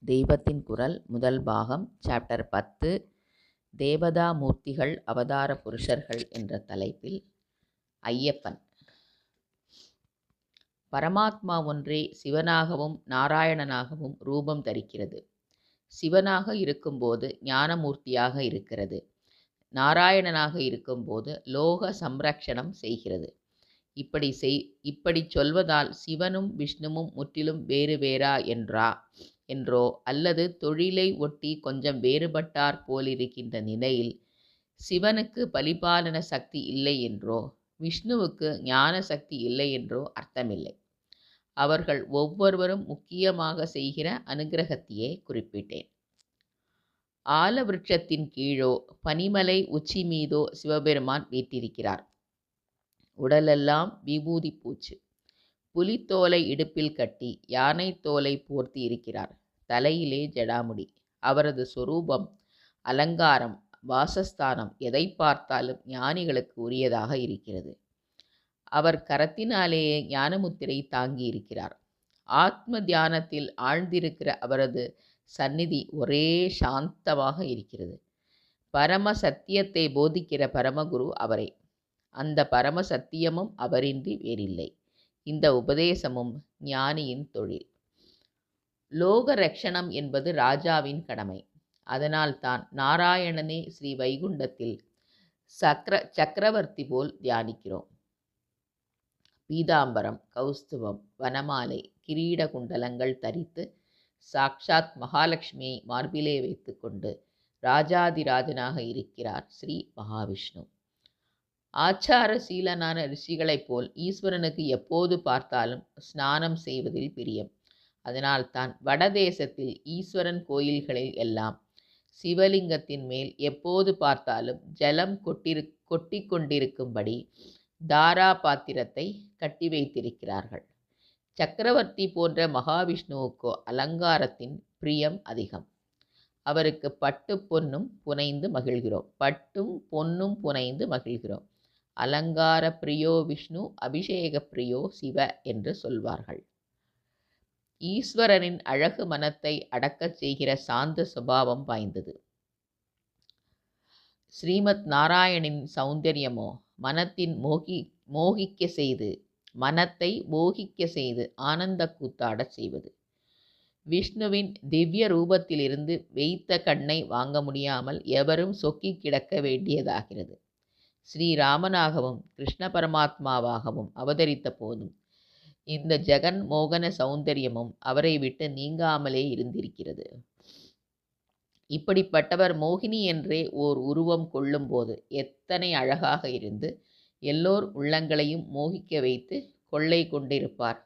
தெய்வத்தின் குரல் முதல் பாகம் சாப்டர் 10 தேவதா மூர்த்திகள் அவதார புருஷர்கள் என்ற தலைப்பில் ஐயப்பன். பரமாத்மா ஒன்றே சிவனாகவும் நாராயணனாகவும் ரூபம் தரிக்கிறது. சிவனாக இருக்கும்போது ஞானமூர்த்தியாக இருக்கிறது. நாராயணனாக இருக்கும்போது லோக சம்ரக்ஷணம் செய்கிறது. இப்படி சொல்வதால் சிவனும் விஷ்ணுவும் முற்றிலும் வேறு வேறா என்றோ அல்லது தொழிலை ஒட்டி கொஞ்சம் வேறுபட்டார் போலிருக்கின்ற நிலையில் சிவனுக்கு பலிபாலன சக்தி இல்லை என்றோ விஷ்ணுவுக்கு ஞான சக்தி இல்லை என்றோ அர்த்தமில்லை. அவர்கள் ஒவ்வொருவரும் முக்கியமாக செய்கிற அனுகிரகத்தையே குறிப்பிட்டேன். ஆலவிருட்சத்தின் கீழோ பனிமலை உச்சி மீதோ சிவபெருமான் வீற்றிருக்கிறார். உடலெல்லாம் விபூதி பூச்சு. புலித்தோலை இடுப்பில் கட்டி யானை தோலை போர்த்தி இருக்கிறார். தலையிலே ஜடாமுடி. அவரது சொரூபம், அலங்காரம், வாசஸ்தானம் எதை பார்த்தாலும் ஞானிகளுக்கு உரியதாக இருக்கிறது. அவர் கரத்தினாலேயே ஞானமுத்திரை தாங்கி இருக்கிறார். ஆத்ம தியானத்தில் ஆழ்ந்திருக்கிற அவரது சந்நிதி ஒரே சாந்தமாக இருக்கிறது. பரம சத்தியத்தை போதிக்கிற பரமகுரு அவரே. அந்த பரம சத்தியமும் அவரின்றி வேறில்லை. இந்த உபதேசமும் ஞானியின் தொழில். லோக ரக்ஷணம் என்பது ராஜாவின் கடமை. அதனால்தான் நாராயணனே ஸ்ரீ வைகுண்டத்தில் சக்கரவர்த்தி போல் தியானிக்கிறோம். பீதாம்பரம், கௌஸ்துவம், வனமாலை, கிரீட குண்டலங்கள் தரித்து சாக்ஷாத் மகாலட்சுமியை மார்பிலே வைத்து கொண்டு ராஜாதிராஜனாக இருக்கிறார் ஸ்ரீ மகாவிஷ்ணு. ஆச்சார சீலனான ரிஷிகளைப் போல் ஈஸ்வரனுக்கு எப்போது பார்த்தாலும் ஸ்நானம் செய்வதில் பிரியம். அதனால்தான் வடதேசத்தில் ஈஸ்வரன் கோயில்களில் எல்லாம் சிவலிங்கத்தின் மேல் எப்போது பார்த்தாலும் ஜலம் கொட்டி கொண்டிருக்கும்படி தாரா பாத்திரத்தை கட்டி வைத்திருக்கிறார்கள். சக்கரவர்த்தி போன்ற மகாவிஷ்ணுவுக்கோ அலங்காரத்தின் பிரியம் அதிகம். அவருக்கு பட்டும் பொன்னும் புனைந்து மகிழ்கிறோம். அலங்கார பிரியோ விஷ்ணு, அபிஷேக பிரியோ சிவ என்று சொல்வார்கள். ஈஸ்வரனின் அழகு மனத்தை அடக்கச் செய்கிற சாந்த சுபாவம் வாய்ந்தது. ஸ்ரீமத் நாராயணின் சௌந்தரியமோ மனத்தை மோகிக்க செய்து ஆனந்த கூத்தாடச் செய்வது. விஷ்ணுவின் திவ்ய ரூபத்திலிருந்து வைத்த கண்ணை வாங்க முடியாமல் எவரும் சொக்கி கிடக்க வேண்டியதாகிறது. ஸ்ரீராமனாகவும் கிருஷ்ண பரமாத்மாவாகவும் அவதரித்த போதும் இந்த ஜெகன் மோகன சௌந்தரியமும் அவரை விட்டு நீங்காமலே இருந்திருக்கிறது. இப்படிப்பட்டவர் மோகினி என்றே ஓர் உருவம் கொள்ளும்போது எத்தனை அழகாக இருந்து எல்லோர் உள்ளங்களையும் மோகிக்க வைத்து கொள்ளை கொண்டிருப்பார்.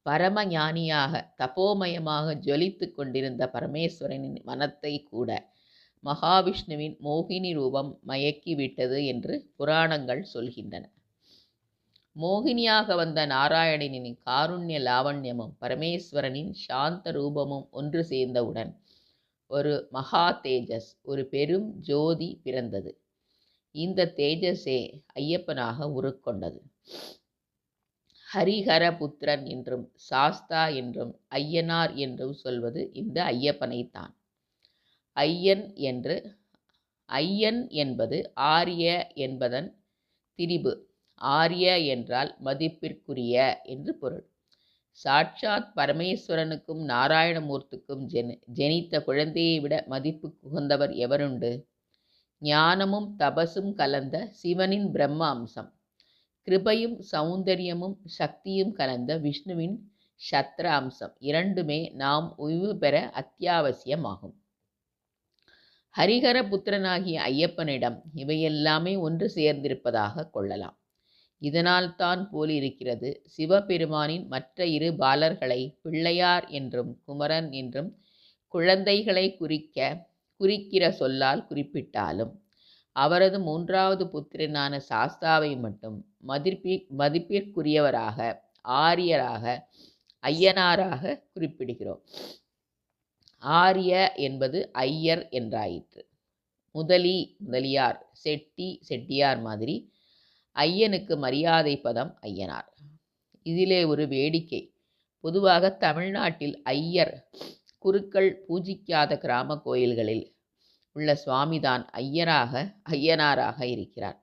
பரம ஞானியாக தபோமயமாக ஜொலித்து கொண்டிருந்த பரமேஸ்வரனின் மனத்தை கூட மகாவிஷ்ணுவின் மோகினி ரூபம் மயக்கிவிட்டது என்று புராணங்கள் சொல்கின்றன. மோகினியாக வந்த நாராயணனின் காருண்ய லாவண்யமும் பரமேஸ்வரனின் சாந்த ரூபமும் ஒன்று சேர்ந்தவுடன் ஒரு மகா தேஜஸ், ஒரு பெரும் ஜோதி பிறந்தது. இந்த தேஜஸே ஐயப்பனாக உருக்கொண்டது. ஹரிஹர புத்திரன் என்றும் சாஸ்தா என்றும் ஐயனார் என்றும் சொல்வது இந்த ஐயப்பனைத்தான். ஐயன் என்பது ஆரிய என்பதன் திரிபு. ஆரிய என்றால் மதிப்பிற்குரிய என்று பொருள். சாட்சாத் பரமேஸ்வரனுக்கும் நாராயணமூர்த்திக்கும் ஜெனித்த குழந்தையை விட மதிப்பு குகந்தவர் எவருண்டு? ஞானமும் தபசும் கலந்த சிவனின் பிரம்ம அம்சம், கிருபையும் சௌந்தரியமும் சக்தியும் கலந்த விஷ்ணுவின் சத்ர அம்சம் இரண்டுமே நாம் ஓய்வு பெற அத்தியாவசியமாகும். ஹரிஹர புத்திரனாகிய ஐயப்பனிடம் இவையெல்லாமே ஒன்று சேர்ந்திருப்பதாக கொள்ளலாம். இதனால் தான் போலிருக்கிறது சிவபெருமானின் மற்ற இரு பாலர்களை பிள்ளையார் என்றும் குமரன் என்றும் குழந்தைகளை குறிக்கிற சொல்லால் குறிப்பிட்டாலும் அவரது மூன்றாவது புத்திரனான சாஸ்தாவை மட்டும் மதிப்பிற்குரியவராக, ஆரியராக, ஐயனாராக குறிப்பிடுகிறோம். ஆரிய என்பது ஐயர் என்றாயிற்று. முதலியார், செட்டியார் மாதிரி ஐயனுக்கு மரியாதை பதம் ஐயனார். இதிலே ஒரு வேடிக்கை. பொதுவாக தமிழ்நாட்டில் ஐயர் குருக்கள் பூஜிக்காத கிராம கோயில்களில் உள்ள சுவாமிதான் ஐயனாராக இருக்கிறார்.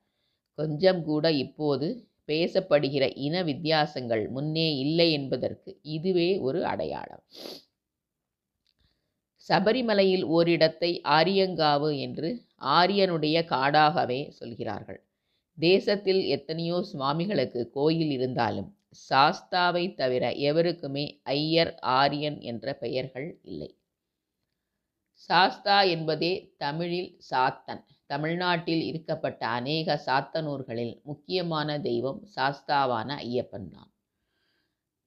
கொஞ்சம் கூட இப்போது பேசப்படுகிற இன வித்தியாசங்கள் முன்னே இல்லை என்பதற்கு இதுவே ஒரு அடையாளம். சபரிமலையில் ஓரிடத்தை ஆரியங்காவு என்று ஆரியனுடைய காடாகவே சொல்கிறார்கள். தேசத்தில் எத்தனையோ சுவாமிகளுக்கு கோயில் இருந்தாலும் சாஸ்தாவை தவிர எவருக்குமே ஐயர், ஆரியன் என்ற பெயர்கள் இல்லை. சாஸ்தா என்பதே தமிழில் சாத்தன். தமிழ்நாட்டில் இருக்கப்பட்ட அநேக சாத்தனூர்களில் முக்கியமான தெய்வம் சாஸ்தாவான ஐயப்பன் தான்.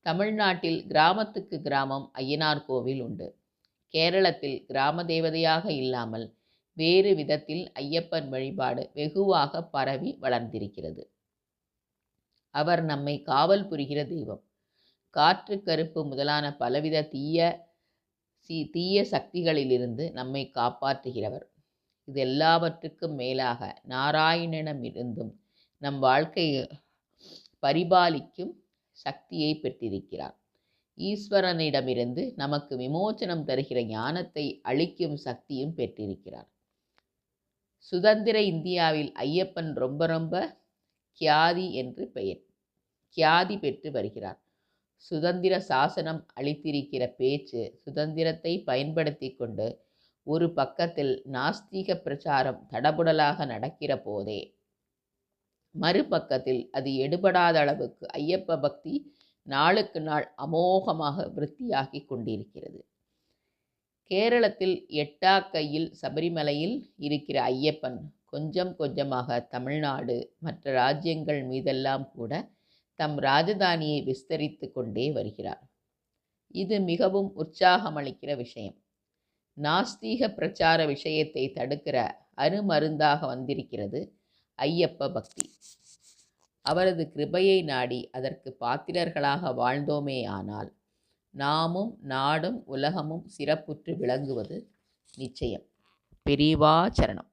தமிழ்நாட்டில் கிராமத்துக்கு கிராமம் ஐயனார் கோவில் உண்டு. கேரளத்தில் கிராம தேவதையாக இல்லாமல் வேறு விதத்தில் ஐயப்பன் வழிபாடு வெகுவாக பரவி வளர்ந்திருக்கிறது. அவர் நம்மை காவல் புரிகிற தெய்வம். காற்று, கருப்பு முதலான பலவித தீய சக்திகளிலிருந்து நம்மை காப்பாற்றுகிறவர். இதெல்லாவற்றுக்கும் மேலாக நாராயணனிடமிருந்தும் நம் வாழ்க்கையை பரிபாலிக்கும் சக்தியை பெற்றிருக்கிறார். ஈஸ்வரனிடமிருந்து நமக்கு விமோசனம் தருகிற ஞானத்தை அளிக்கும் சக்தியும் பெற்றிருக்கிறார். சுதந்திர இந்தியாவில் ஐயப்பன் ரொம்ப ரொம்ப கியாதி பெற்று வருகிறார். சுதந்திர சாசனம் அளித்திருக்கிற பேச்சு சுதந்திரத்தை பயன்படுத்தி கொண்டு ஒரு பக்கத்தில் நாஸ்திக பிரச்சாரம் தடபுடலாக நடக்கிற போதே மறுபக்கத்தில் அது எடுபடாத அளவுக்கு ஐயப்ப பக்தி நாளுக்கு நாள் அமோகமாக விருத்தியாகி கொண்டிருக்கிறது. கேரளத்தில் எட்டாக்கையில் சபரிமலையில் இருக்கிற ஐயப்பன் கொஞ்சம் கொஞ்சமாக தமிழ்நாடு மற்ற ராஜ்யங்கள் மீதெல்லாம் கூட தம் ராஜதானியை விஸ்தரித்து கொண்டே வருகிறார். இது மிகவும் உற்சாகமளிக்கிற விஷயம். நாஸ்தீக பிரச்சார விஷயத்தை தடுக்கிற அருமருந்தாக வந்திருக்கிறது ஐயப்ப பக்தி. அவரது கிருபையை நாடி அதற்கு பாத்திரர்களாக வாழ்ந்தோமே ஆனால் நாமும் நாடும் உலகமும் சிறப்புற்று விளங்குவது நிச்சயம். பெரியவா சரணம்.